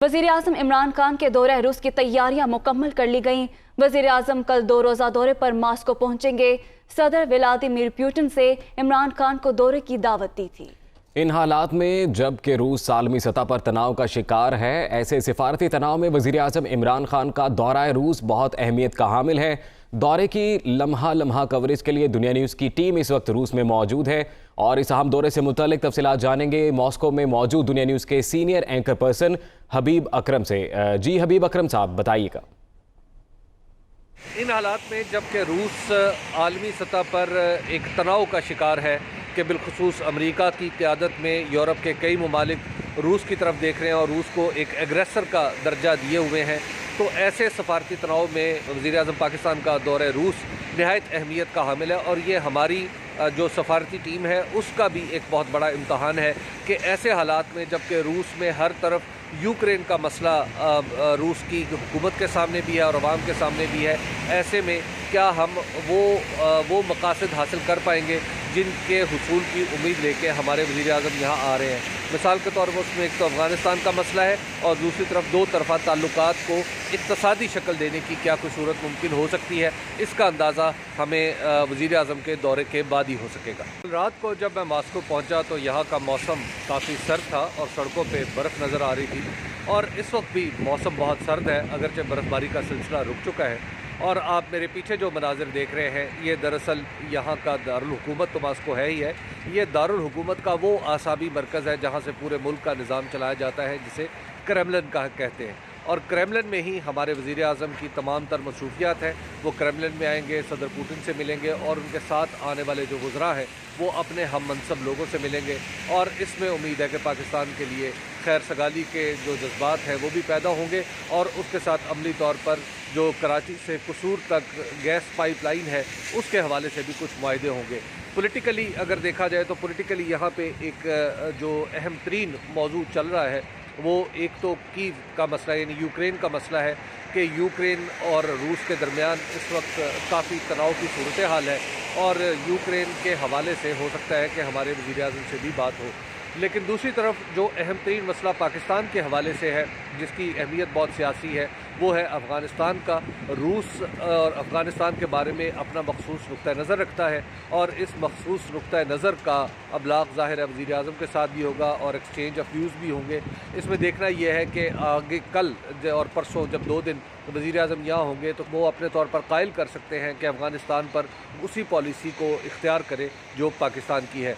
वज़ीर-ए-आज़म इमरान खान के दौरे रूस की तैयारियां मुकम्मल कर ली गईं। वज़ीर-ए-आज़म कल 2 रोज़ा दौरे पर मॉस्को पहुंचेंगे। सदर व्लादिमीर पुतिन से इमरान खान को दौरे की दावत दी थी। इन हालात में जबकि रूस आलमी सतह पर तनाव का शिकार है, ऐसे सिफारती तनाव में वज़ीर-ए-आज़म इमरान खान का दौरा रूस बहुत अहमियत का हामिल है। दौरे की लम्हा लम्हा कवरेज के लिए दुनिया न्यूज़ की टीम इस वक्त रूस में मौजूद है और इस अहम दौरे से मुतालिक तफसीलात जानेंगे मॉस्को में मौजूद दुनिया न्यूज़ के सीनियर एंकर पर्सन हबीब अकरम से। जी हबीब अकरम साहब, बताइएगा। इन हालात में जबकि रूस आलमी सतह पर एक तनाव का शिकार है कि बिलखुसूस अमेरिका की क़यादत में यूरोप के कई ममालिक रूस की तरफ देख रहे हैं और रूस को एक एग्रेसर का दर्जा दिए हुए हैं, तो ऐसे सफारती तनाव में वज़ीर-ए-आज़म पाकिस्तान का दौरे रूस नहायत अहमियत का हामिल है और ये हमारी जो सफारती टीम है उसका भी एक बहुत बड़ा इम्तहान है कि ऐसे हालात में जबकि रूस में हर तरफ यूक्रेन का मसला रूस की हुकूमत के सामने भी है और अवाम के सामने भी है, ऐसे में क्या हम वो मकासद हासिल कर पाएंगे जिनके हुसूल की उम्मीद लेके हमारे वज़ीर-ए-आज़म यहाँ आ रहे हैं। मिसाल के तौर पर उसमें एक तो अफ़गानिस्तान का मसला है और दूसरी तरफ दो तरफ़ा ताल्लुकात को इक़्तिसादी शक्ल देने की क्या कोई सूरत मुमकिन हो सकती है, इसका अंदाज़ा हमें वज़ीर-ए-आज़म के दौरे के बाद ही हो सकेगा। रात को जब मैं मॉस्को पहुँचा तो यहाँ का मौसम काफ़ी सर्द था और सड़कों पर बर्फ़ नज़र आ रही थी और इस वक्त भी मौसम बहुत सर्द है, अगरचे बर्फ़बारी का सिलसिला रुक चुका है। और आप मेरे पीछे जो मनाजिर देख रहे हैं ये दरअसल यहाँ का दारुल हुकूमत तो मॉस्को है ही है। ये दारुल हुकूमत का वो आसाबी मरकज़ है जहाँ से पूरे मुल्क का निज़ाम चलाया जाता है, जिसे क्रेमलिन का कहते हैं। और क्रेमलिन में ही हमारे वज़ीर-ए-आज़म की तमाम तर मसरूफियात हैं। वो क्रेमलिन में आएंगे, सदर पुतिन से मिलेंगे और उनके साथ आने वाले जो वज़रा हैं वो अपने हम मनसब लोगों से मिलेंगे और इसमें उम्मीद है कि पाकिस्तान के लिए खैर सगाली के जो जज्बात हैं वो भी पैदा होंगे और उसके साथ अमली तौर पर जो कराची से कसूर तक गैस पाइपलाइन है उसके हवाले से भी कुछ मुआहदे होंगे। पॉलिटिकली अगर देखा जाए तो पॉलिटिकली यहाँ पे एक जो अहम तरीन मौजू चल रहा है वो एक तो कीव का मसला यानी यूक्रेन का मसला है कि यूक्रेन और रूस के दरमियान इस वक्त काफ़ी तनाव की सूरत हाल है और यूक्रेन के हवाले से हो सकता है कि हमारे वज़ीर-ए-आज़म से भी बात हो। लेकिन दूसरी तरफ जो अहम तरीन मसला पाकिस्तान के हवाले से है जिसकी अहमियत बहुत सियासी है वो है अफ़गानिस्तान का। रूस और अफ़गानिस्तान के बारे में अपना मखसूस नुक्ता नज़र रखता है और इस मखसूस नुक्ता नज़र का अबलाग ज़ाहिर है वज़ीर-ए-आज़म के साथ भी होगा और एक्सचेंज ऑफ व्यूज़ भी होंगे। इसमें देखना यह है कि आगे कल और परसों जब 2 दिन वज़ीर-ए-आज़म यहाँ होंगे तो वो अपने तौर पर कायल कर सकते हैं कि अफ़गानिस्तान पर उसी पॉलिसी को इख्तियार करे जो पाकिस्तान की है।